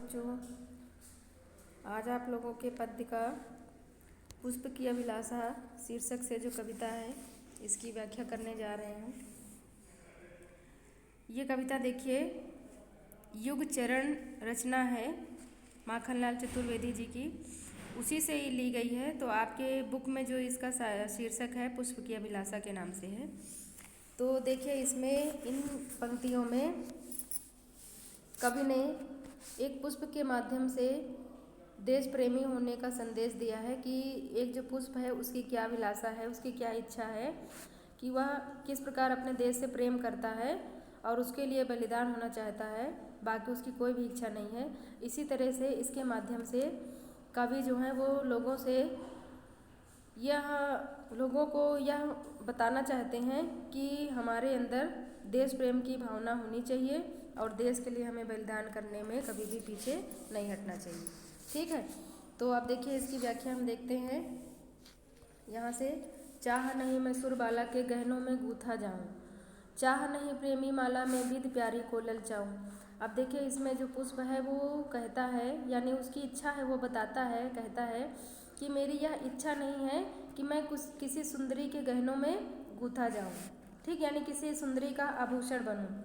बच्चों, आज आप लोगों के पद्य का पुष्प की अभिलाषा शीर्षक से जो कविता है इसकी व्याख्या करने जा रहे हैं। ये कविता देखिए, युग चरण रचना है माखनलाल चतुर्वेदी जी की, उसी से ही ली गई है। तो आपके बुक में जो इसका शीर्षक है पुष्प की अभिलाषा के नाम से है। तो देखिए, इसमें इन पंक्तियों में कवि ने एक पुष्प के माध्यम से देश प्रेमी होने का संदेश दिया है कि एक जो पुष्प है उसकी क्या अभिलाषा है, उसकी क्या इच्छा है, कि वह किस प्रकार अपने देश से प्रेम करता है और उसके लिए बलिदान होना चाहता है, बाकी उसकी कोई भी इच्छा नहीं है। इसी तरह से इसके माध्यम से कवि जो हैं वो लोगों को यह बताना चाहते हैं कि हमारे अंदर देश प्रेम की भावना होनी चाहिए और देश के लिए हमें बलिदान करने में कभी भी पीछे नहीं हटना चाहिए। ठीक है, तो आप देखिए इसकी व्याख्या हम देखते हैं यहाँ से। चाह नहीं मैं सुरबाला के गहनों में गूथा जाऊँ, चाह नहीं प्रेमी माला में विध प्यारी को ललचाऊँ। अब देखिए, इसमें जो पुष्प है वो कहता है, यानी उसकी इच्छा है, वो बताता है, कहता है कि मेरी यह इच्छा नहीं है कि मैं किसी सुंदरी के गहनों में गूथा जाऊँ। ठीक, यानी किसी सुंदरी का आभूषण बनूँ,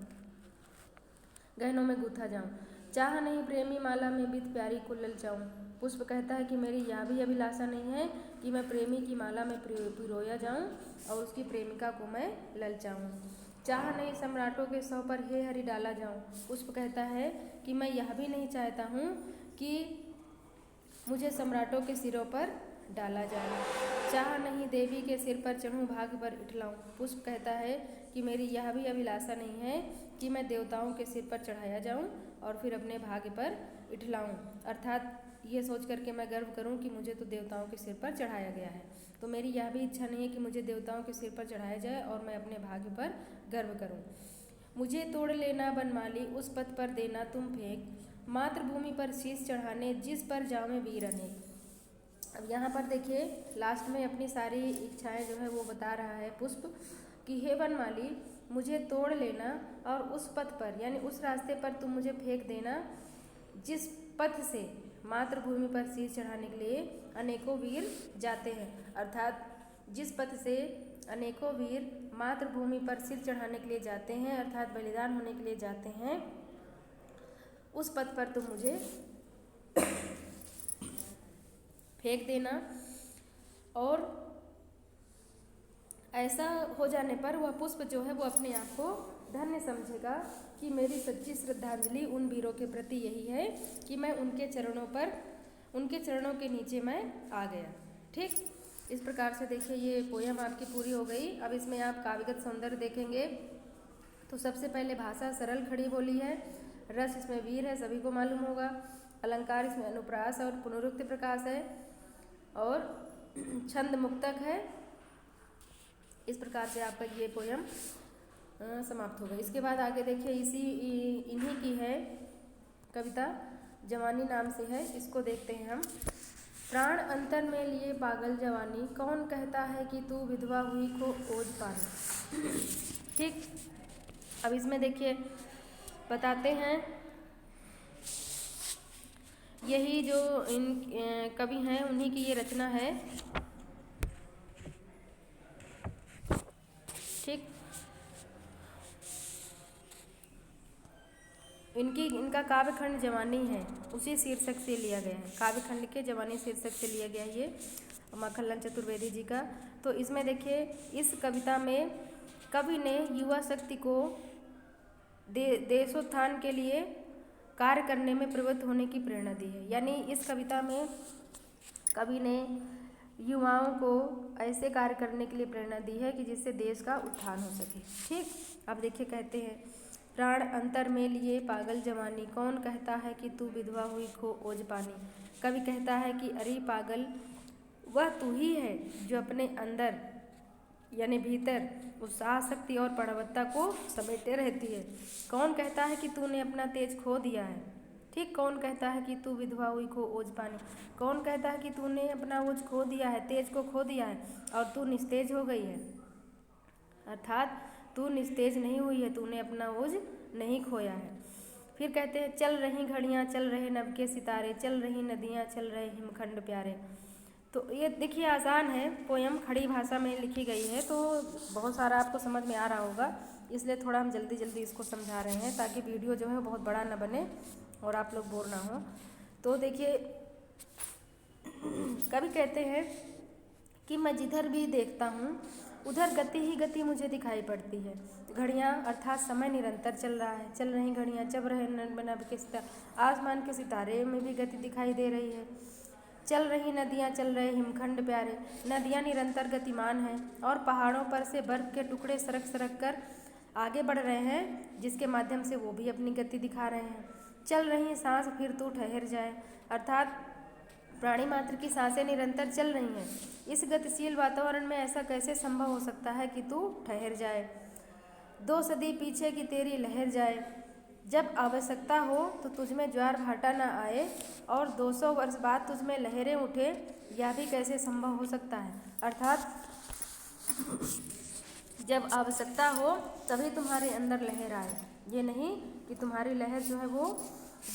गहनों में गूथा जाऊँ। चाह नहीं प्रेमी माला में विध प्यारी को ललचाऊँ। पुष्प कहता है कि मेरी यह भी अभिलाषा नहीं है कि मैं प्रेमी की माला में पिरोया जाऊँ और उसकी प्रेमिका को मैं ललचाऊँ। चाह नहीं सम्राटों के सौ पर हे हरि डाला जाऊँ। पुष्प कहता है कि मैं यह भी नहीं चाहता हूँ कि मुझे सम्राटों के सिरों पर डाला जाए। चाह नहीं देवी के सिर पर चढ़ूँ भाग पर इठलाऊँ। पुष्प कहता है कि मेरी यह भी अभिलाषा नहीं है कि मैं देवताओं के सिर पर चढ़ाया जाऊँ और फिर अपने भाग्य पर इठलाऊँ, अर्थात ये सोच करके मैं गर्व करूँ कि मुझे तो देवताओं के सिर पर चढ़ाया गया है। तो मेरी यह भी इच्छा नहीं है कि मुझे देवताओं के सिर पर चढ़ाया जाए और मैं अपने भाग्य पर गर्व करूँ। मुझे तोड़ लेना बनमाली उस पथ पर देना तुम फेंक, मातृभूमि पर शीश चढ़ाने जिस पर जावे वीर अनेक। अब यहाँ पर देखिए, लास्ट में अपनी सारी इच्छाएं जो है वो बता रहा है पुष्प कि हे बनमाली, मुझे तोड़ लेना और उस पथ पर, यानी उस रास्ते पर तुम मुझे फेंक देना जिस पथ से मातृभूमि पर शीश चढ़ाने के लिए अनेकों वीर जाते हैं, अर्थात जिस पथ से अनेकों वीर मातृभूमि पर सिर चढ़ाने के लिए जाते हैं, अर्थात बलिदान होने के लिए जाते हैं, उस पथ पर तुम मुझे फेंक देना। और ऐसा हो जाने पर वह पुष्प जो है वो अपने आप को धन्य समझेगा कि मेरी सच्ची श्रद्धांजलि उन वीरों के प्रति यही है कि मैं उनके चरणों के नीचे मैं आ गया। ठीक, इस प्रकार से देखिए ये पोयम आपकी पूरी हो गई। अब इसमें आप काव्यगत सौंदर्य देखेंगे तो सबसे पहले भाषा सरल खड़ी बोली है, रस इसमें वीर है, सभी को मालूम होगा, अलंकार इसमें अनुप्रास और पुनरुक्ति प्रकाश है और छंद मुक्तक है। इस प्रकार से आपका ये पोयम समाप्त हो गई। इसके बाद आगे देखिए इन्हीं की है कविता, जवानी नाम से है, इसको देखते हैं हम। प्राण अंतर में लिए पागल जवानी, कौन कहता है कि तू विधवा हुई को ओज पानी। ठीक, अब इसमें देखिए बताते हैं, यही जो इन कवि हैं उन्हीं की ये रचना है। ठीक, इनका काव्यखंड जवानी है, उसी शीर्षक से लिया गया है, काव्यखंड के जवानी शीर्षक से लिया गया ये माखनलाल चतुर्वेदी जी का। तो इसमें देखिए, इस कविता में कवि ने युवा शक्ति को देशोत्थान के लिए कार्य करने में प्रवृत्त होने की प्रेरणा दी है। यानी इस कविता में कवि ने युवाओं को ऐसे कार्य करने के लिए प्रेरणा दी है कि जिससे देश का उत्थान हो सके। ठीक, अब देखिए कहते हैं, प्राण अंतर में लिए पागल जवानी, कौन कहता है कि तू विधवा हुई खो ओज पानी। कवि कहता है कि अरे पागल, वह तू ही है जो अपने अंदर यानी भीतर उत्साह शक्ति और प्रवणता को समेटे रहती है। कौन कहता है कि तूने अपना तेज खो दिया है। ठीक, कौन कहता है कि तू विधवा हुई खो ओज पानी। कौन कहता है कि तूने अपना ओज खो दिया है, तेज को खो दिया है और तू निस्तेज हो गई है, अर्थात तू निस्तेज नहीं हुई है, तूने अपना ओज नहीं खोया है। फिर कहते हैं चल रही घड़ियाँ, चल रहे नभ के सितारे, चल रही नदियाँ, चल रहे हिमखंड प्यारे। तो ये देखिए आसान है, पोयम खड़ी भाषा में लिखी गई है, तो बहुत सारा आपको समझ में आ रहा होगा, इसलिए थोड़ा हम जल्दी जल्दी इसको समझा रहे हैं ताकि वीडियो जो है बहुत बड़ा ना बने और आप लोग बोर ना हो। तो देखिए कवि कहते हैं कि मैं जिधर भी देखता हूँ उधर गति ही गति मुझे दिखाई पड़ती है। घड़ियाँ अर्थात समय निरंतर चल रहा है, चल रही घड़ियाँ, चल रहे नभ के सितारे, आसमान के सितारे में भी गति दिखाई दे रही है। चल रही नदियाँ, चल रहे हिमखंड प्यारे, नदियाँ निरंतर गतिमान हैं और पहाड़ों पर से बर्फ के टुकड़े सरक सरक कर आगे बढ़ रहे हैं, जिसके माध्यम से वो भी अपनी गति दिखा रहे हैं। चल रही सांस फिर तू ठहर जाए, अर्थात प्राणी मात्र की सांसें निरंतर चल रही हैं। इस गतिशील वातावरण में ऐसा कैसे संभव हो सकता है कि तू ठहर जाए, 2 सदी पीछे की तेरी लहर जाए। जब आवश्यकता हो तो तुझमें ज्वार भाटा न आए और 200 वर्ष बाद तुझमें लहरें उठे, यह भी कैसे संभव हो सकता है। अर्थात जब आवश्यकता हो तभी तुम्हारे अंदर लहर आए, ये नहीं कि तुम्हारी लहर जो है वो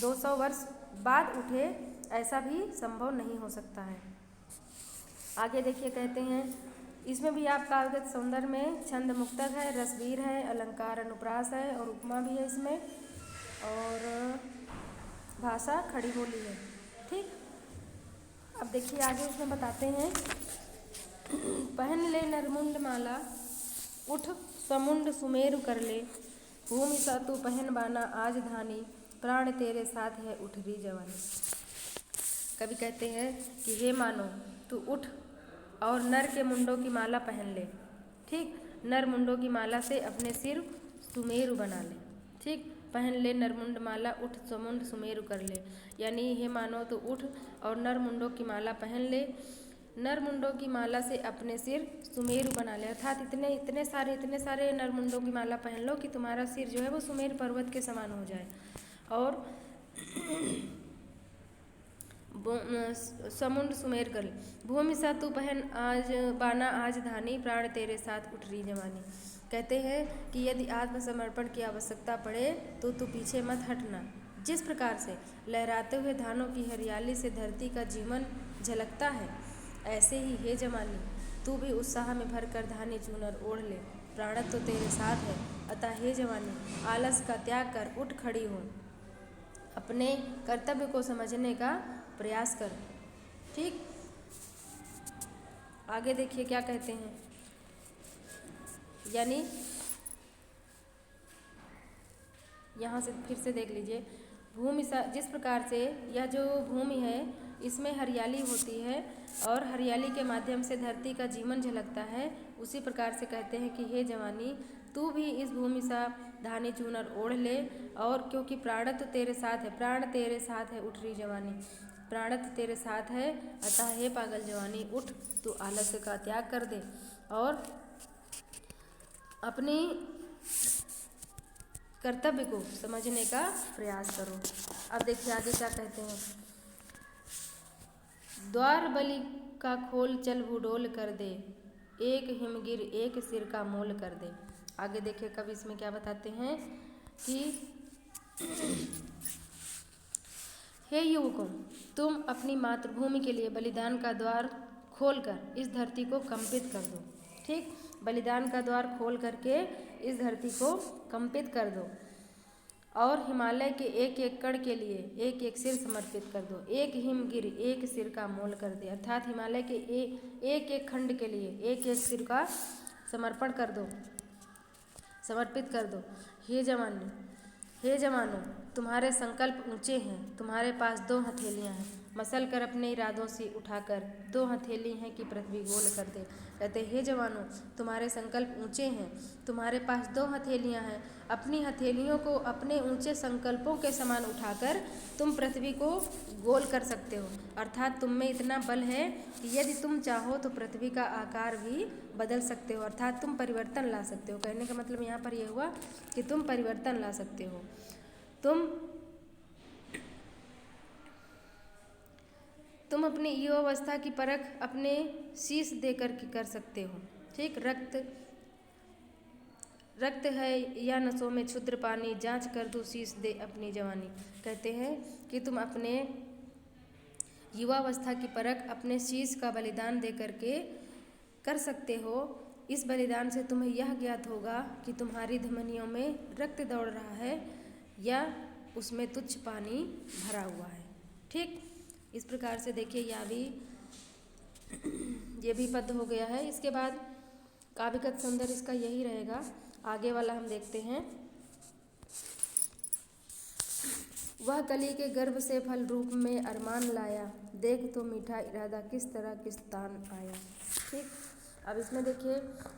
200 वर्ष बाद उठे, ऐसा भी संभव नहीं हो सकता है। आगे देखिए कहते हैं इसमें भी आप काव्यगत सौंदर्य में छंद मुक्तक है, रसवीर है, अलंकार अनुप्रास है और उपमा भी है इसमें, और भाषा खड़ी बोली है। ठीक, अब देखिए आगे उसमें बताते हैं पहन ले नरमुंड माला, उठ समुंड सुमेरु कर ले, भूमि सा तू पहन बाना आज धानी, प्राण तेरे साथ है उठ री जवानी। कवि कहते हैं कि हे मानो तू उठ और नर के मुंडों की माला पहन ले। ठीक, नर मुंडों की माला से अपने सिर सुमेरु बना ले। ठीक, पहन ले नरमुंड माला, उठ समुंड सुमेरु कर ले, यानी हे मानो तो उठ और नर मुंडों की माला पहन ले, नर मुंडों की माला से अपने सिर सुमेरु बना ले। अर्थात इतने सारे नर मुंडों की माला पहन लो कि तुम्हारा सिर जो है वो सुमेर पर्वत के समान हो जाए। और समुंड सुमेर कर, भूमि सा तू पहन आज बाना आज धानी, प्राण तेरे साथ उठ रही जवानी। कहते हैं कि यदि आत्मसमर्पण की आवश्यकता पड़े तो तू पीछे मत हटना। जिस प्रकार से लहराते हुए धानों की हरियाली से धरती का जीवन झलकता है, ऐसे ही हे जवानी तू भी उत्साह में भरकर धानी चूनर ओढ़ ले, प्राणत तो तेरे साथ है। अतः हे जवानी आलस का त्याग कर उठ खड़ी हो, अपने कर्तव्य को समझने का प्रयास कर। ठीक, आगे देखिए क्या कहते हैं, यानी यहाँ से फिर से देख लीजिए, भूमि जिस प्रकार से यह जो भूमि है इसमें हरियाली होती है और हरियाली के माध्यम से धरती का जीवन झलकता है, उसी प्रकार से कहते हैं कि हे जवानी तू भी इस भूमि सा धानी चूनर ओढ़ ले, और क्योंकि प्राणत तेरे साथ है, प्राण तेरे साथ है उठ रही जवानी, प्राणत तेरे साथ है, अतः हे पागल जवानी उठ, तू आलस्य का त्याग कर दे और अपनी कर्तव्य को समझने का प्रयास करो। अब देखिए आगे क्या कहते हैं, द्वार बलि का खोल चल भूडोल कर दे, एक हिमगिर एक सिर का मोल कर दे। आगे देखिए कवि इसमें क्या बताते हैं कि हे युवकों, तुम अपनी मातृभूमि के लिए बलिदान का द्वार खोलकर इस धरती को कंपित कर दो। ठीक, बलिदान का द्वार खोल करके इस धरती को कंपित कर दो और हिमालय के एक एक कण के लिए एक एक सिर समर्पित कर दो, एक हिमगिर एक सिर का मोल कर दे। अर्थात हिमालय के एक एक खंड के लिए एक एक सिर का समर्पण कर दो, समर्पित कर दो। हे जवानी, हे जवानों, तुम्हारे संकल्प ऊंचे हैं, तुम्हारे पास 2 हथेलियां हैं, मसल कर अपने इरादों से उठाकर 2 हथेली हैं कि पृथ्वी गोल कर दे। कहते हे जवानों, तुम्हारे संकल्प ऊंचे हैं, तुम्हारे पास 2 हथेलियां हैं, अपनी हथेलियों को अपने ऊंचे संकल्पों के समान उठाकर तुम पृथ्वी को गोल कर सकते हो। अर्थात तुम में इतना बल है कि यदि तुम चाहो तो पृथ्वी का आकार भी बदल सकते हो, अर्थात तुम परिवर्तन ला सकते हो। कहने का मतलब यहाँ पर यह हुआ कि तुम परिवर्तन ला सकते हो, तुम अपनी युवावस्था की परख अपने शीश देकर के कर सकते हो। ठीक, रक्त है या नसों में क्षुद्र पानी, जांच कर तू शीश दे अपनी जवानी। कहते हैं कि तुम अपने युवावस्था की परख अपने शीश का बलिदान दे करके कर सकते हो। इस बलिदान से तुम्हें यह ज्ञात होगा कि तुम्हारी धमनियों में रक्त दौड़ रहा है या उसमें तुच्छ पानी भरा हुआ है। ठीक, इस प्रकार से देखिए ये भी पद हो गया है। इसके बाद काव्यगत सौंदर्य इसका यही रहेगा। आगे वाला हम देखते हैं। वह कली के गर्भ से फल रूप में अरमान लाया, देख तो मीठा इरादा किस तरह किस तान आया। ठीक, अब इसमें देखिए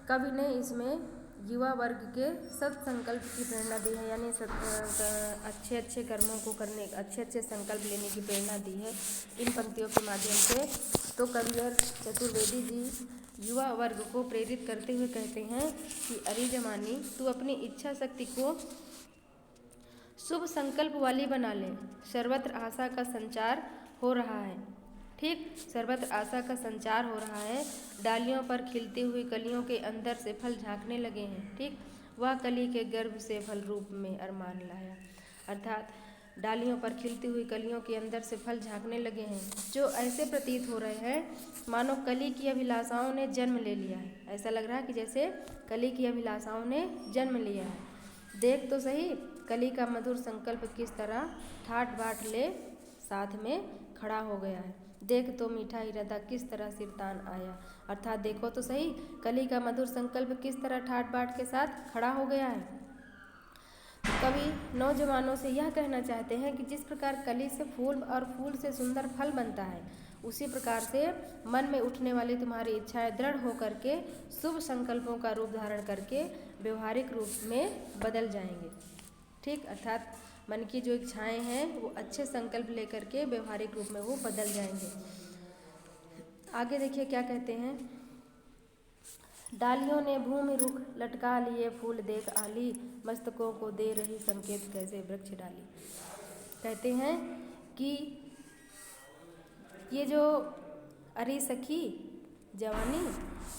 कवि ने इसमें युवा वर्ग के सत्संकल्प की प्रेरणा दी है, यानी अच्छे अच्छे कर्मों को करने, अच्छे अच्छे संकल्प लेने की प्रेरणा दी है इन पंक्तियों के माध्यम से। तो कवियर चतुर्वेदी जी युवा वर्ग को प्रेरित करते हुए कहते हैं कि अरे जवानी, तू अपनी इच्छा शक्ति को शुभ संकल्प वाली बना ले, सर्वत्र आशा का संचार हो रहा है। ठीक, सर्वत्र आशा का संचार हो रहा है। डालियों पर खिलती हुई कलियों के अंदर से फल झांकने लगे हैं। ठीक, वह कली के गर्भ से फल रूप में अरमान लाया, अर्थात डालियों पर खिलती हुई कलियों के अंदर से फल झांकने लगे हैं, जो ऐसे प्रतीत हो रहे हैं मानो कली की अभिलाषाओं ने जन्म ले लिया है। ऐसा लग रहा है कि जैसे कली की अभिलाषाओं ने जन्म लिया है। देख तो सही कली का मधुर संकल्प किस तरह ठाट बाट ले साथ में खड़ा हो गया है, देख तो मीठा इरादा किस तरह सिरतान आया। अर्थात देखो तो सही कली का मधुर संकल्प किस तरह ठाट बाट के साथ खड़ा हो गया है। कवि नौजवानों से यह कहना चाहते हैं कि जिस प्रकार कली से फूल और फूल से सुंदर फल बनता है, उसी प्रकार से मन में उठने वाली तुम्हारी इच्छाएं दृढ़ होकर के शुभ संकल्पों का रूप धारण करके व्यवहारिक रूप में बदल जाएंगे। ठीक, अर्थात मन की जो इच्छाएं हैं वो अच्छे संकल्प लेकर के व्यवहारिक रूप में वो बदल जाएंगे। आगे देखिए क्या कहते हैं। डालियों ने भूमि रुख लटका लिए फूल देख आली, मस्तकों को दे रही संकेत कैसे वृक्ष डाली। कहते हैं कि ये जो अरे सखी जवानी,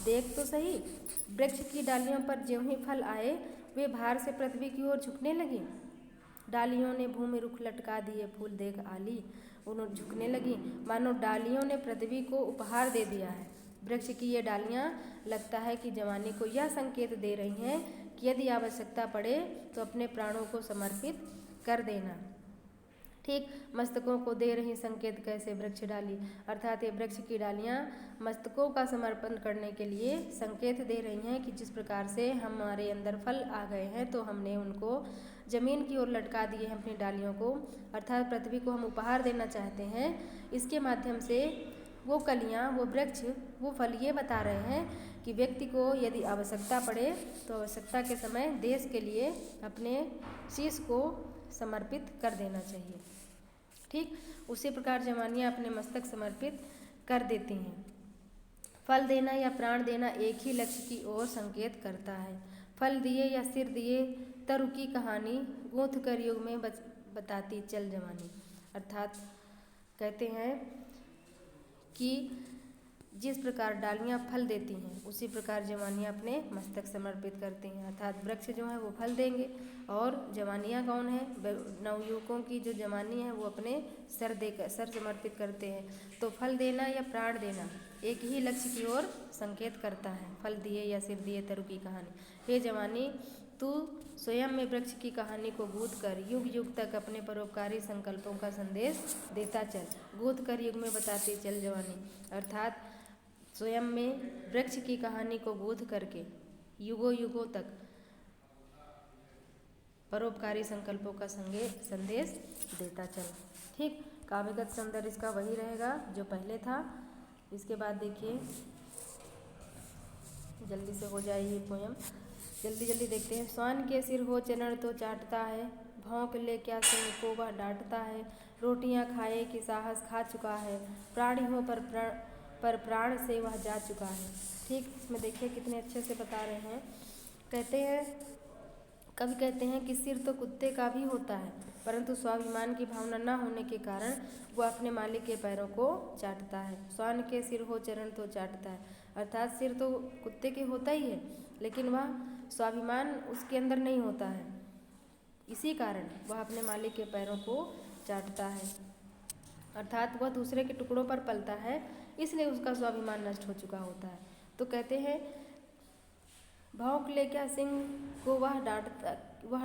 देख तो सही वृक्ष की डालियों पर ज्यों ही फल आए वे भार से पृथ्वी की ओर झुकने लगी। डालियों ने भूमि रुख लटका दिए फूल देख आली, उन्होंने झुकने लगी मानो डालियों ने पृथ्वी को उपहार दे दिया है। वृक्ष की ये डालियाँ लगता है कि जवानी को यह संकेत दे रही हैं कि यदि आवश्यकता पड़े तो अपने प्राणों को समर्पित कर देना। ठीक, मस्तकों को दे रही संकेत कैसे वृक्ष डाली, अर्थात ये वृक्ष की डालियाँ मस्तकों का समर्पण करने के लिए संकेत दे रही हैं कि जिस प्रकार से हमारे अंदर फल आ गए हैं तो हमने उनको जमीन की ओर लटका दिए हैं अपनी डालियों को, अर्थात पृथ्वी को हम उपहार देना चाहते हैं। इसके माध्यम से वो कलियाँ, वो वृक्ष, वो फल ये बता रहे हैं कि व्यक्ति को यदि आवश्यकता पड़े तो आवश्यकता के समय देश के लिए अपने शीश को समर्पित कर देना चाहिए। ठीक, उसी प्रकार जवानियाँ अपने मस्तक समर्पित कर देती हैं। फल देना या प्राण देना एक ही लक्ष्य की ओर संकेत करता है। फल दिए या सिर दिए तरु की कहानी गूंथ कर युग में बताती चल जवानी। अर्थात कहते हैं कि जिस प्रकार डालियाँ फल देती हैं उसी प्रकार जवानियाँ अपने मस्तक समर्पित करती हैं, अर्थात वृक्ष जो है वो फल देंगे और जवानियाँ कौन है, नवयुवकों की जो जवानी है वो अपने सर समर्पित करते हैं। तो फल देना या प्राण देना एक ही लक्ष्य की ओर संकेत करता है। फल दिए या सिर दिए तरु की कहानी, हे जवानी तू स्वयं में वृक्ष की कहानी को गूंथ कर युग युग तक अपने परोपकारी संकल्पों का संदेश देता चल। गूंथ कर युग में बताती चल जवानी, अर्थात स्वयं में वृक्ष की कहानी को गूंथ करके युगों युगों तक परोपकारी संकल्पों का संदेश देता चल। ठीक, काव्यगत सौंदर्य इसका वही रहेगा जो पहले था। इसके बाद देखिए जल्दी से हो जाए ये पोयम, जल्दी जल्दी देखते हैं। स्वान के सिर हो चरण तो चाटता है, भौंक ले क्या सिंह को वह डांटता है। रोटियां खाए कि साहस खा चुका है, प्राणी हो पर प्राण से वह जा चुका है। ठीक, इसमें देखिए कितने अच्छे से बता रहे हैं। कहते हैं, कवि कहते हैं कि सिर तो कुत्ते का भी होता है, परंतु स्वाभिमान की भावना न होने के कारण वह अपने मालिक के पैरों को चाटता है। स्वान के सिर हो चरण तो चाटता है, अर्थात सिर तो कुत्ते के होता ही है लेकिन वह स्वाभिमान उसके अंदर नहीं होता है। इसी कारण वह अपने मालिक के पैरों को चाटता है, अर्थात वह दूसरे के टुकड़ों पर पलता है, इसलिए उसका स्वाभिमान नष्ट हो चुका होता है। तो कहते हैं, भौंक ले क्या सिंह को वह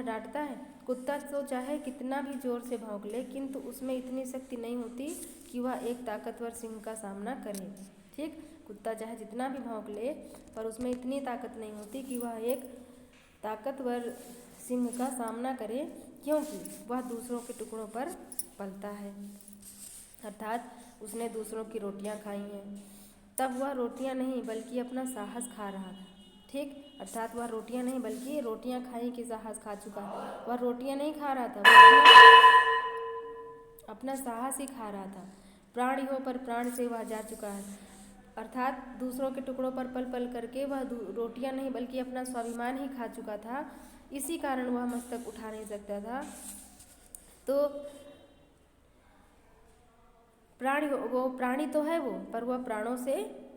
डांटता है। कुत्ता तो चाहे कितना भी जोर से भौंक ले, किंतु उसमें इतनी शक्ति नहीं होती कि वह एक ताकतवर सिंह का सामना करे। ठीक, कुत्ता चाहे जितना भी भौंक ले, पर उसमें इतनी ताकत नहीं होती कि वह एक ताकतवर सिंह का सामना करे, क्योंकि वह दूसरों के टुकड़ों पर पलता है, अर्थात उसने दूसरों की रोटियां खाई हैं। तब वह रोटियां नहीं बल्कि अपना साहस खा रहा था। ठीक, अर्थात वह रोटियां नहीं बल्कि रोटियां खाई के साहस खा चुका है। वह रोटियां नहीं खा रहा था, वह अपना साहस ही खा रहा था। प्राण हो पर प्राण से वह जा चुका है, अर्थात दूसरों के टुकड़ों पर पल पल करके वह रोटियां नहीं बल्कि अपना स्वाभिमान ही खा चुका था। इसी कारण वह मस्तक उठा नहीं सकता था। तो वो प्राणी तो है वो, पर वह प्राणों से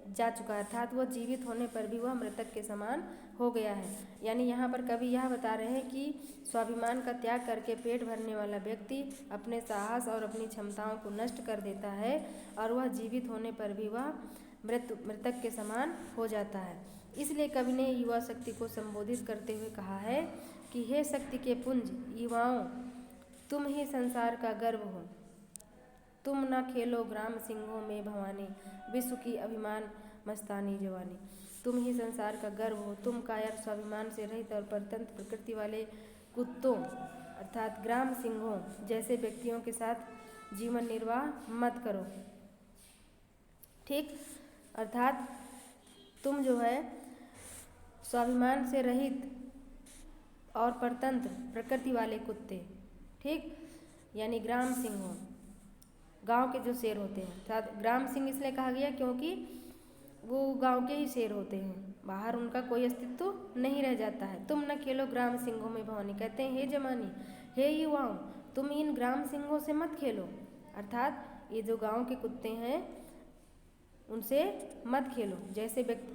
जा चुका है, अर्थात वह जीवित होने पर भी वह मृतक के समान हो गया है। यानी यहाँ पर कवि यह बता रहे हैं कि स्वाभिमान का त्याग करके पेट भरने वाला व्यक्ति अपने साहस और अपनी क्षमताओं को नष्ट कर देता है, और वह जीवित होने पर भी वह मृतक के समान हो जाता है। इसलिए कवि ने युवा शक्ति को संबोधित करते हुए कहा है कि हे शक्ति के पुंज युवाओं, तुम ही संसार का गर्व हो। तुम न खेलो ग्राम सिंहों में भवानी, विश्व की अभिमान मस्तानी जवानी। तुम ही संसार का गर्व हो। तुम कायर स्वाभिमान से रहित और परतंत्र प्रकृति वाले कुत्तों अर्थात ग्राम सिंहों जैसे व्यक्तियों के साथ जीवन निर्वाह मत करो। ठीक, अर्थात तुम जो है स्वाभिमान से रहित और परतंत्र प्रकृति वाले कुत्ते, ठीक, यानी ग्राम सिंहों, गांव के जो शेर होते हैं, अर्थात ग्राम सिंह इसलिए कहा गया क्योंकि वो गांव के ही शेर होते हैं, बाहर उनका कोई अस्तित्व नहीं रह जाता है। तुम न खेलो ग्राम सिंहों में भवानी, कहते हैं हे जवानी, हे युवाओं, तुम इन ग्राम सिंहों से मत खेलो, अर्थात ये जो गांव के कुत्ते हैं उनसे मत खेलो,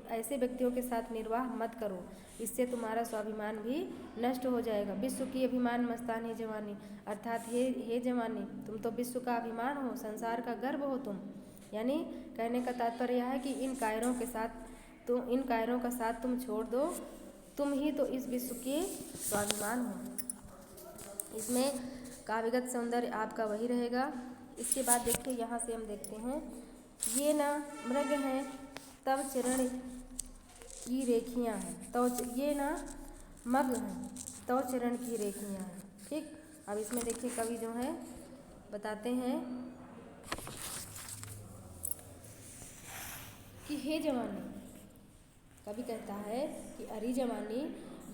ऐसे व्यक्तियों के साथ निर्वाह मत करो, इससे तुम्हारा स्वाभिमान भी नष्ट हो जाएगा। विश्व की अभिमान मस्तानी जवानी, अर्थात हे जवानी, तुम तो विश्व का अभिमान हो, संसार का गर्व हो तुम। यानी कहने का तात्पर्य यह है कि इन कायरों का साथ तुम छोड़ दो, तुम ही तो इस विश्व के स्वाभिमान हो। इसमें काव्यगत सौंदर्य आपका वही रहेगा। इसके बाद देखिए, यहाँ से हम देखते हैं, ये न मृग हैं तव चरण की रेखियाँ हैं, ये न मग हैं तव चरण की रेखियाँ हैं। ठीक, अब इसमें देखिए कवि जो है बताते हैं कि हे जवानी, कवि कहता है कि अरे जवानी,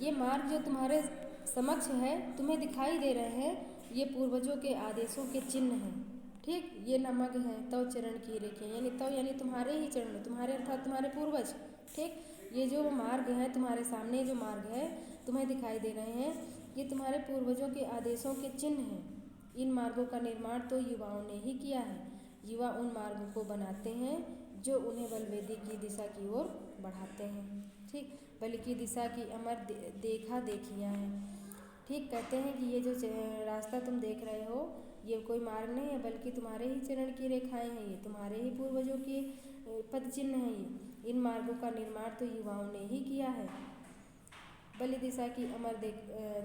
ये मार्ग जो तुम्हारे समक्ष है, तुम्हें दिखाई दे रहे हैं, ये पूर्वजों के आदेशों के चिन्ह हैं। ठीक, ये नमक हैं तव चरण की रेखे, यानी तव यानी तुम्हारे ही चरण, तुम्हारे अर्थात तुम्हारे पूर्वज। ठीक, ये जो मार्ग है तुम्हारे सामने, जो मार्ग है तुम्हें दिखाई दे रहे हैं, ये तुम्हारे पूर्वजों के आदेशों के चिन्ह हैं। इन मार्गों का निर्माण तो युवाओं ने ही किया है। युवा उन मार्गों को बनाते हैं जो उन्हें बलवेदी की दिशा की ओर बढ़ाते हैं। ठीक, बल की दिशा की अमर देखा देखियाँ हैं। ठीक, कहते हैं कि ये जो रास्ता तुम देख रहे हो, ये कोई मार्ग नहीं है, बल्कि तुम्हारे ही चरण की रेखाएं हैं, ये तुम्हारे ही पूर्वजों के पद चिन्ह हैं। ये इन मार्गों का निर्माण तो युवाओं ने ही किया है। बल दिशा की अमर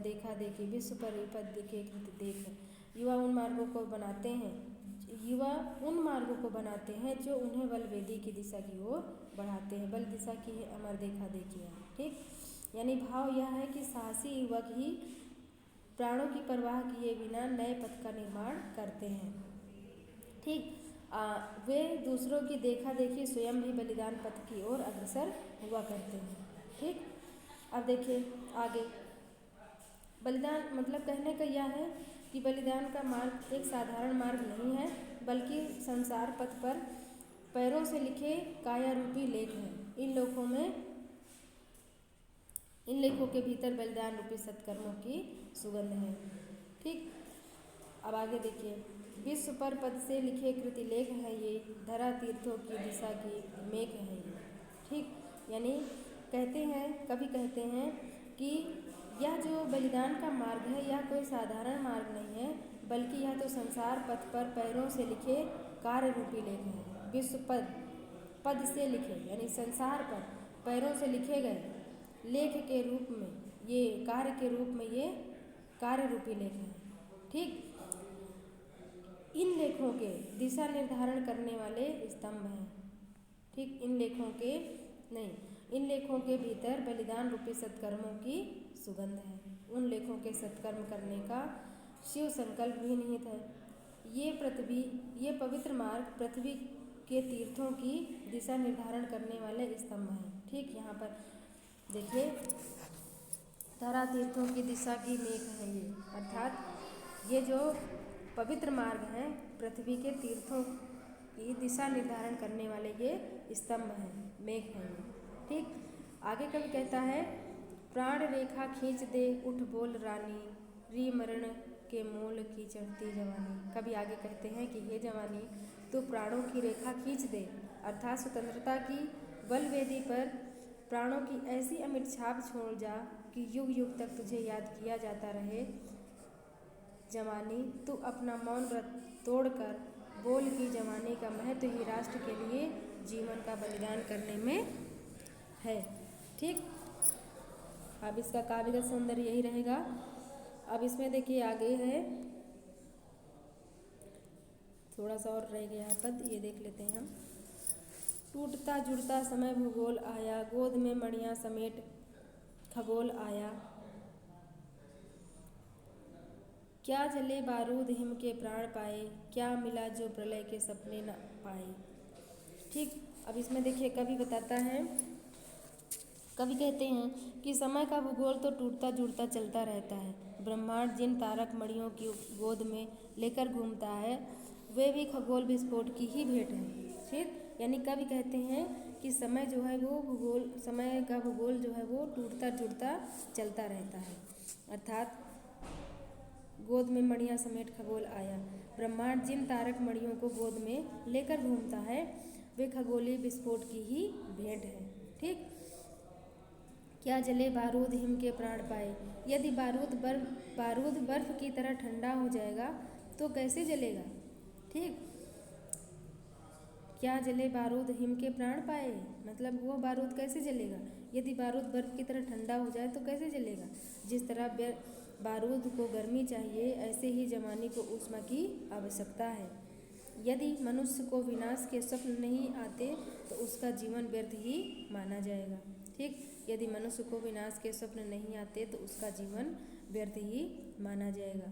देखा देखी, विश्व पर विपद दिखे कृत देख। युवा उन मार्गों को बनाते हैं जो उन्हें बलवेदी की दिशा की ओर बढ़ाते हैं। बल दिशा की है अमर देखा देखिए। ठीक, यानी भाव यह है कि साहसी युवक ही प्राणों की परवाह किए बिना नए पथ का निर्माण करते हैं। ठीक, वे दूसरों की देखा देखी स्वयं भी बलिदान पथ की ओर अग्रसर हुआ करते हैं। ठीक, अब देखिए आगे, बलिदान मतलब कहने का यह है कि बलिदान का मार्ग एक साधारण मार्ग नहीं है, बल्कि संसार पथ पर पैरों से लिखे काया रूपी लेख हैं। इन लेखों के भीतर बलिदान रूपी सत्कर्मों की सुगंध है। ठीक, अब आगे देखिए, विश्व पर पद से लिखे कृति लेख है ये, धरा तीर्थों की दिशा की मेघ है ये। ठीक, यानी कवि कहते हैं कि यह जो बलिदान का मार्ग है यह कोई साधारण मार्ग नहीं है, बल्कि यह तो संसार पथ पर पैरों से लिखे कार्य रूपी लेख है। विश्व पद से लिखे यानी संसार पर पैरों से लिखे गए लेख के रूप में ये कार्य के रूप में ये कार्य रूपी लेख है। ठीक, इन लेखों के दिशा निर्धारण करने वाले स्तंभ हैं। ठीक, इन लेखों के भीतर बलिदान रूपी सत्कर्मों की सुगंध है। उन लेखों के सत्कर्म करने का शिव संकल्प भी निहित है। ये पवित्र मार्ग पृथ्वी के तीर्थों की दिशा निर्धारण करने वाले स्तंभ हैं। ठीक, यहाँ पर देखिए धरा तीर्थों की दिशा की मेघ है ये, अर्थात ये जो पवित्र मार्ग हैं पृथ्वी के तीर्थों की दिशा निर्धारण करने वाले ये स्तंभ हैं, मेघ हैं ये। ठीक, आगे कवि कहता है प्राण रेखा खींच दे उठ बोल रानी, री मरण के मोल की चढ़ती जवानी। कवि आगे कहते हैं कि ये जवानी तो प्राणों की रेखा खींच दे, अर्थात स्वतंत्रता की बलवेदी पर प्राणों की ऐसी अमिट छाप छोड़ जा कि युग युग तक तुझे याद किया जाता रहे। जवानी तू अपना मौन व्रत तोड़कर बोल की जवानी का महत्व ही राष्ट्र के लिए जीवन का बलिदान करने में है। ठीक, अब इसका काव्यगत सौंदर्य यही रहेगा। अब इसमें देखिए आगे है, थोड़ा सा और रह गया है पद, ये देख लेते हैं हम। टूटता जुड़ता समय भूगोल आया, गोद में मणियाँ समेट खगोल आया। क्या जले बारूद हिम के प्राण पाए, क्या मिला जो प्रलय के सपने न पाए। ठीक, अब इसमें देखिए कवि बताता है, कवि कहते हैं कि समय का भूगोल तो टूटता जुड़ता चलता रहता है। ब्रह्मांड जिन तारक मणियों की गोद में लेकर घूमता है वे भी खगोल विस्फोट की ही भेंट है। ठीक, यानी कवि कहते हैं कि समय जो है वो समय का भूगोल जो है वो टूटता जुड़ता चलता रहता है, अर्थात गोद में मणियाँ समेट खगोल आया। ब्रह्मांड जिन तारक मणियों को गोद में लेकर घूमता है वे खगोलीय विस्फोट की ही भेंट है। ठीक, क्या जले बारूद हिम के प्राण पाए, यदि बारूद बर्फ की तरह ठंडा हो जाएगा तो कैसे जलेगा। ठीक, क्या जले बारूद हिम के प्राण पाए, मतलब वो बारूद कैसे जलेगा, यदि बारूद बर्फ की तरह ठंडा हो जाए तो कैसे जलेगा। जिस तरह बारूद को गर्मी चाहिए ऐसे ही जवानी को ऊष्मा की आवश्यकता है। यदि मनुष्य को विनाश के स्वप्न नहीं आते तो उसका जीवन व्यर्थ ही माना जाएगा। ठीक, यदि मनुष्य को विनाश के स्वप्न नहीं आते तो उसका जीवन व्यर्थ ही माना जाएगा।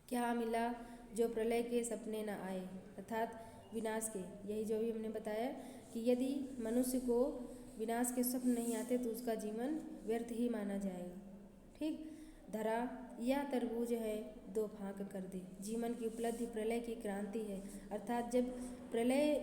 क्या मिला जो प्रलय के सपने न आए, अर्थात विनाश के, यही जो भी हमने बताया कि यदि मनुष्य को विनाश के स्वप्न नहीं आते तो उसका जीवन व्यर्थ ही माना जाएगा। ठीक, धरा यह तरबूज है दो फाँक कर दे, जीवन की उपलब्धि प्रलय की क्रांति है, अर्थात जब प्रलय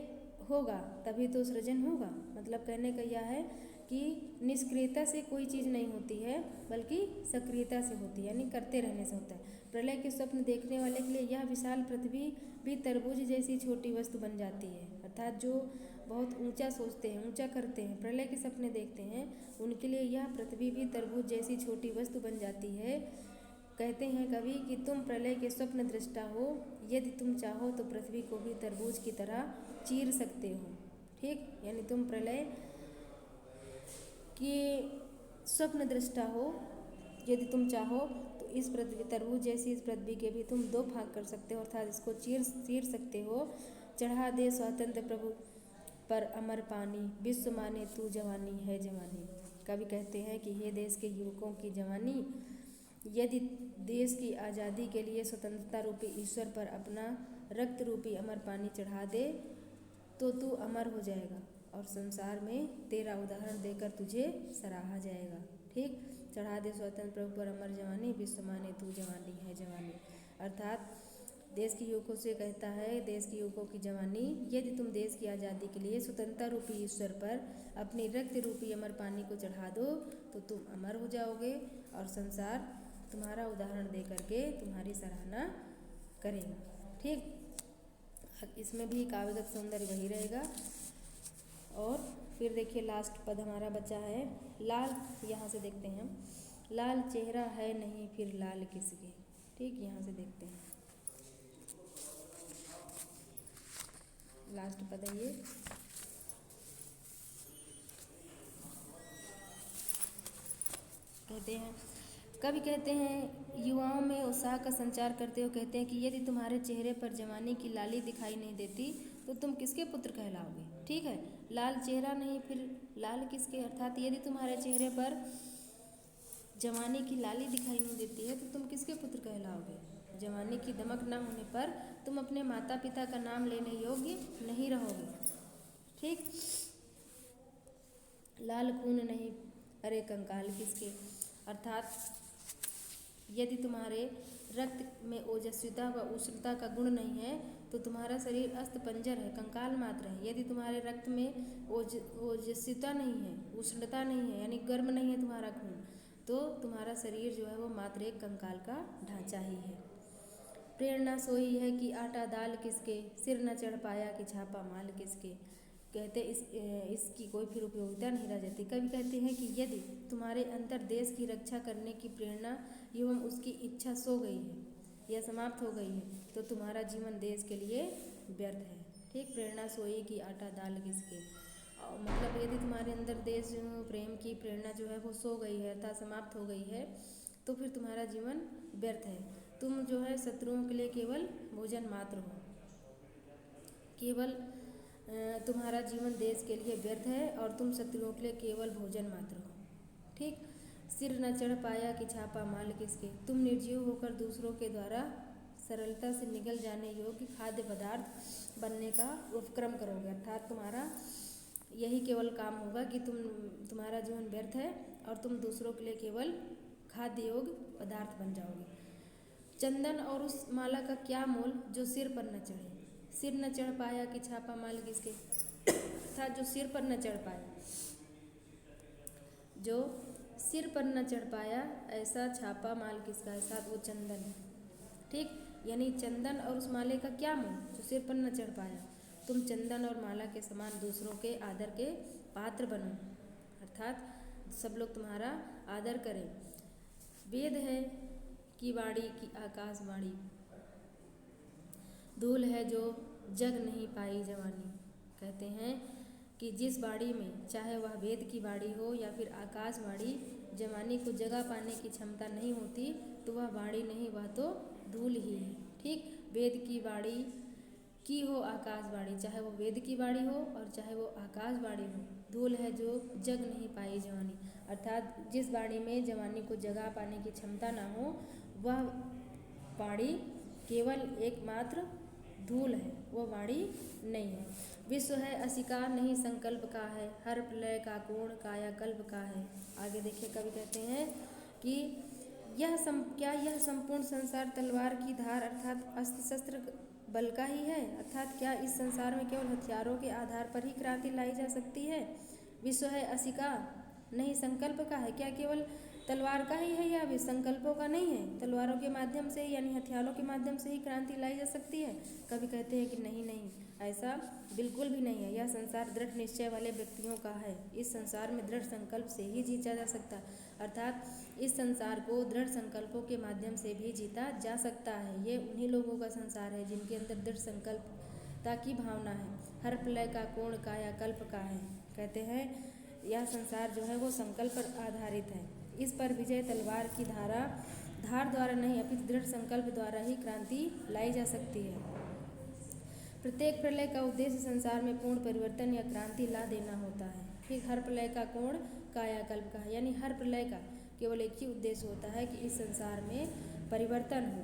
होगा तभी तो सृजन होगा। मतलब कहने का यह है कि निष्क्रियता से कोई चीज़ नहीं होती है बल्कि सक्रियता से होती है, यानी करते रहने से होता है। प्रलय के स्वप्न देखने वाले के लिए यह विशाल पृथ्वी भी तरबूज जैसी छोटी वस्तु बन जाती है, अर्थात जो बहुत ऊंचा सोचते हैं, ऊंचा करते हैं, प्रलय के सपने देखते हैं, उनके लिए यह पृथ्वी भी तरबूज जैसी छोटी वस्तु बन जाती है। कहते हैं कवि कि तुम प्रलय के स्वप्न दृष्टा हो, यदि तुम चाहो तो पृथ्वी को भी तरबूज की तरह चीर सकते हो। ठीक, यानी तुम प्रलय के स्वप्न दृष्टा हो, यदि तुम चाहो तो इस पृथ्वी तरबूज जैसी इस पृथ्वी के भी तुम दो भाग कर सकते हो, अर्थात इसको चीर सकते हो। चढ़ा दे स्वतंत्र प्रभु पर अमर पानी, विश्व माने तू जवानी है जवानी। कवि कहते हैं कि हे देश के युवकों की जवानी, यदि देश की आज़ादी के लिए स्वतंत्रता रूपी ईश्वर पर अपना रक्त रूपी अमर पानी चढ़ा दे तो तू अमर हो जाएगा और संसार में तेरा उदाहरण देकर तुझे सराहा जाएगा। ठीक, चढ़ा दे स्वतंत्र प्रभु पर अमर जवानी, विश्व माने तू जवानी है जवानी, अर्थात देश के युवकों से कहता है, देश के युवकों की जवानी, यदि तुम देश की आज़ादी के लिए स्वतंत्रता रूपी ईश्वर पर अपनी रक्त रूपी अमर पानी को चढ़ा दो तो तुम अमर हो जाओगे और संसार तुम्हारा उदाहरण दे करके तुम्हारी सराहना करेगा। ठीक, इसमें भी काव्यगत सौंदर्य वही रहेगा। और फिर देखिए लास्ट पद हमारा बचा है लाल। यहाँ से देखते हैं हम, लाल चेहरा है नहीं फिर लाल किसके। ठीक, यहाँ से देखते हैं लास्ट पद है ये। कहते हैं, कवि कहते हैं युवाओं में उत्साह का संचार करते हुए कहते हैं कि यदि तुम्हारे चेहरे पर जवानी की लाली दिखाई नहीं देती तो तुम किसके पुत्र कहलाओगे। ठीक है, लाल चेहरा नहीं फिर लाल किसके, अर्थात यदि तुम्हारे चेहरे पर जवानी की लाली दिखाई नहीं देती है तो तुम किसके पुत्र कहलाओगे। जवानी की दमक न होने पर तुम अपने माता पिता का नाम लेने योग्य नहीं रहोगे। ठीक, लाल खून नहीं अरे कंकाल किसके, अर्थात यदि तुम्हारे रक्त में ओजस्विता व उष्णता का गुण नहीं है तो तुम्हारा शरीर अस्त पंजर है, कंकाल मात्र है। यदि तुम्हारे रक्त में ओजस्विता नहीं है, उष्णता नहीं है, यानी गर्म नहीं है तुम्हारा खून, तो तुम्हारा शरीर जो है वो मात्र एक कंकाल का ढांचा ही है। प्रेरणा सोई है कि आटा दाल किसके, सिर न चढ़ पाया कि छापा माल किसके। कहते इसकी कोई फिर उपयोगिता नहीं रह जाती। कवि कहते हैं कि यदि तुम्हारे अंतर देश की रक्षा करने की प्रेरणा एवं उसकी इच्छा सो गई है या समाप्त हो गई है तो तुम्हारा जीवन देश के लिए व्यर्थ है। ठीक, प्रेरणा सोई कि आटा दाल किसके, मतलब यदि तुम्हारे अंदर देश प्रेम की प्रेरणा जो है वो सो गई है अर्थात समाप्त हो गई है तो फिर तुम्हारा जीवन व्यर्थ है। तुम जो है शत्रुओं के लिए केवल भोजन मात्र हो, केवल तुम्हारा जीवन देश के लिए व्यर्थ है और तुम शत्रुओं के लिए केवल भोजन मात्र हो। ठीक, सिर न चढ़ पाया कि छापा माल किसके, तुम निर्जीव होकर दूसरों के द्वारा सरलता से निगल जाने योग्य खाद्य पदार्थ बनने का उपक्रम करोगे, अर्थात तुम्हारा यही केवल काम होगा कि तुम्हारा जीवन व्यर्थ है और तुम दूसरों के लिए केवल खाद्य योग्य पदार्थ बन जाओगे। चंदन और उस माला का क्या मोल जो सिर पर न चढ़े, सिर न चढ़ पाया कि छापा माल किसके, था जो सिर पर न चढ़ पाया, जो सिर पर न चढ़ पाया ऐसा छापा माल किसका, ऐसा वो चंदन है। ठीक, यानी चंदन और उस माले का क्या मोल जो सिर पर न चढ़ पाया। तुम चंदन और माला के समान दूसरों के आदर के पात्र बनो, अर्थात सब लोग तुम्हारा आदर करें। वेद है की वाणी की आकाशवाणी, धूल है जो जग नहीं पाई जवानी। कहते हैं कि जिस वाणी में, चाहे वह वेद की वाणी हो या फिर आकाशवाणी, जवानी को जगह पाने की क्षमता नहीं होती तो वह वाणी नहीं, वह तो धूल ही है। ठीक, वेद की वाणी की हो आकाशवाणी, चाहे वो वेद की वाणी हो और चाहे वो आकाशवाणी हो, धूल है जो जग नहीं पाई जवानी, अर्थात जिस वाणी में जवानी को जगह पाने की क्षमता ना हो वह वाणी केवल एकमात्र धूल है, वो वाणी नहीं है। विश्व है असिका नहीं संकल्प का है, हर प्रलय का कोण कायाकल्प का है। आगे देखिए कवि कहते हैं कि क्या यह संपूर्ण संसार तलवार की धार अर्थात अस्त्र शस्त्र बल का ही है, अर्थात क्या इस संसार में केवल हथियारों के आधार पर ही क्रांति लाई जा सकती है। विश्व है असिका नहीं संकल्प का है, क्या केवल तलवार का ही है या भी संकल्पों का नहीं है, तलवारों के माध्यम से यानी हथियारों के माध्यम से ही क्रांति लाई जा सकती है। कवि कहते हैं कि नहीं नहीं, ऐसा बिल्कुल भी नहीं है। यह संसार दृढ़ निश्चय वाले व्यक्तियों का है, इस संसार में दृढ़ संकल्प से ही जीता जा सकता, अर्थात इस संसार को दृढ़ संकल्पों के माध्यम से भी जीता जा सकता है। ये उन्हीं लोगों का संसार है जिनके अंदर दृढ़ संकल्पता की भावना है। हर प्रलय का कोण कायाकल्प का है। कहते हैं यह संसार जो है वो संकल्प पर आधारित है, इस पर विजय तलवार की धार द्वारा नहीं अपितु दृढ़ संकल्प द्वारा ही क्रांति लाई जा सकती है। प्रत्येक प्रलय का उद्देश्य संसार में पूर्ण परिवर्तन या क्रांति ला देना होता है। ठीक, हर प्रलय का कोण कायाकल्प का है, यानी हर प्रलय का केवल एक ही उद्देश्य होता है कि इस संसार में परिवर्तन हो।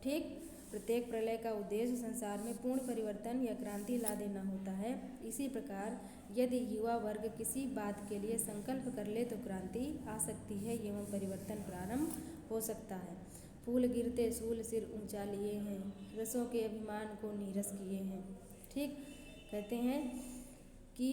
ठीक, प्रत्येक प्रलय का उद्देश्य संसार में पूर्ण परिवर्तन या क्रांति ला देना होता है। इसी प्रकार यदि युवा वर्ग किसी बात के लिए संकल्प कर ले तो क्रांति आ सकती है एवं परिवर्तन प्रारंभ हो सकता है। फूल गिरते सूल सिर ऊंचा लिए हैं, रसों के अभिमान को नीरस किए हैं। ठीक, कहते हैं कि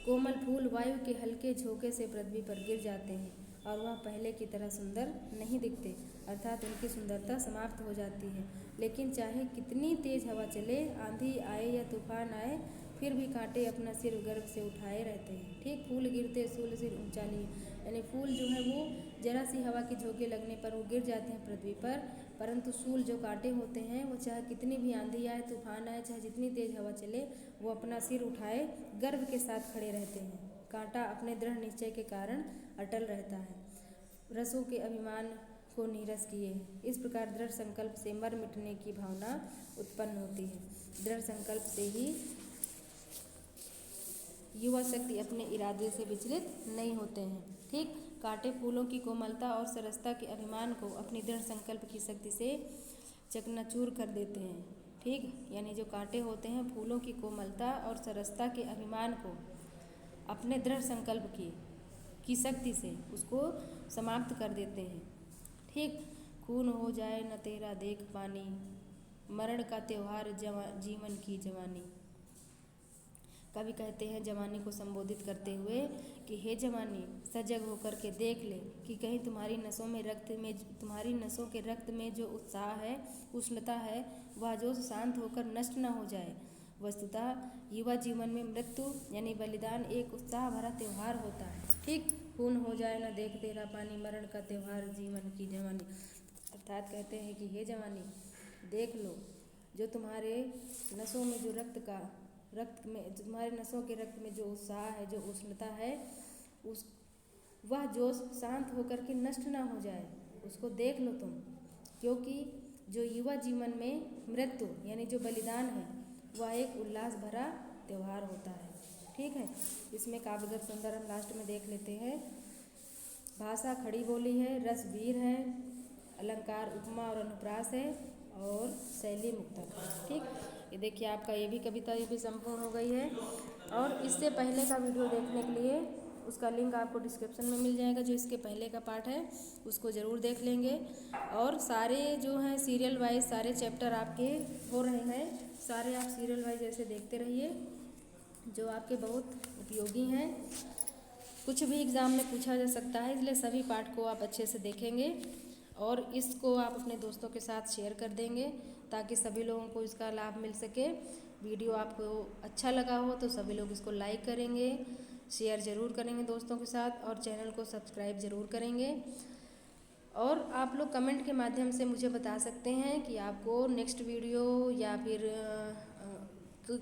कोमल फूल वायु के हल्के झोंके से पृथ्वी पर गिर जाते हैं और वह पहले की तरह सुंदर नहीं दिखते। अर्थात उनकी सुंदरता समाप्त हो जाती है। लेकिन चाहे कितनी तेज हवा चले, आंधी आए या तूफान आए, फिर भी कांटे अपना सिर गर्व से उठाए रहते हैं। ठीक, फूल गिरते सूल सिर ऊंचा लिए, यानी फूल जो है वो जरा सी हवा के झोंके लगने पर वो गिर जाते हैं पृथ्वी पर, परंतु सूल जो कांटे होते हैं वो चाहे कितनी भी आंधी आए, तूफान आए, चाहे जितनी तेज हवा चले, वो अपना सिर उठाए गर्व के साथ खड़े रहते हैं। कांटा अपने दृढ़ निश्चय के कारण अटल रहता है, रसों के अभिमान को नीरस किए। इस प्रकार दृढ़ संकल्प से मर मिटने की भावना उत्पन्न होती है। दृढ़ संकल्प से ही युवा शक्ति अपने इरादे से विचलित नहीं होते हैं। ठीक, कांटे फूलों की कोमलता और सरसता के अभिमान को अपनी दृढ़ संकल्प की शक्ति से चकनाचूर कर देते हैं। ठीक, यानी जो कांटे होते हैं फूलों की कोमलता और सरसता के अभिमान को अपने दृढ़ संकल्प की शक्ति से उसको समाप्त कर देते हैं। ठीक, खून हो जाए न तेरा देख पानी, मरण का त्योहार जीवन की जवानी। कवि कहते हैं जवानी को संबोधित करते हुए कि हे जवानी, सजग होकर के देख ले कि कहीं तुम्हारी नसों के रक्त में जो उत्साह है, उष्णता है, वह जोश शांत होकर नष्ट न हो जाए। वस्तुतः युवा जीवन में मृत्यु यानी बलिदान एक उत्साह भरा त्यौहार होता है। ठीक, खून हो जाए न देख तेरा पानी, मरण का त्यौहार जीवन की जवानी। अर्थात कहते हैं कि हे जवानी, देख लो जो तुम्हारे नसों में जो तुम्हारे नसों के रक्त में जो उत्साह है, जो उष्णता है, वह जोश शांत होकर के नष्ट ना हो जाए, उसको देख लो तुम। क्योंकि जो युवा जीवन में मृत्यु यानी जो बलिदान है, वह एक उल्लास भरा त्यौहार होता है। ठीक है, इसमें काव्यगत सुंदर हम लास्ट में देख लेते हैं। भाषा खड़ी बोली है, रस वीर है, अलंकार उपमा और अनुप्रास है, और शैली मुक्तक है। ठीक, ये देखिए आपका ये भी कविता ये भी संपूर्ण हो गई है। और इससे पहले का वीडियो देखने के लिए उसका लिंक आपको डिस्क्रिप्शन में मिल जाएगा। जो इसके पहले का पार्ट है उसको ज़रूर देख लेंगे। और सारे जो हैं सीरियल वाइज सारे चैप्टर आपके हो रहे हैं, सारे आप सीरियल वाइज ऐसे देखते रहिए, जो आपके बहुत उपयोगी हैं। कुछ भी एग्ज़ाम में पूछा जा सकता है, इसलिए सभी पार्ट को आप अच्छे से देखेंगे और इसको आप अपने दोस्तों के साथ शेयर कर देंगे ताकि सभी लोगों को इसका लाभ मिल सके। वीडियो आपको अच्छा लगा हो तो सभी लोग इसको लाइक करेंगे, शेयर ज़रूर करेंगे दोस्तों के साथ, और चैनल को सब्सक्राइब ज़रूर करेंगे। और आप लोग कमेंट के माध्यम से मुझे बता सकते हैं कि आपको नेक्स्ट वीडियो या फिर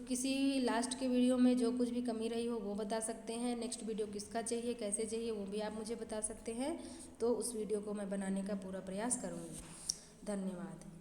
किसी लास्ट के वीडियो में जो कुछ भी कमी रही हो वो बता सकते हैं। नेक्स्ट वीडियो किसका चाहिए, कैसे चाहिए, वो भी आप मुझे बता सकते हैं। तो उस वीडियो को मैं बनाने का पूरा प्रयास करूँगी। धन्यवाद।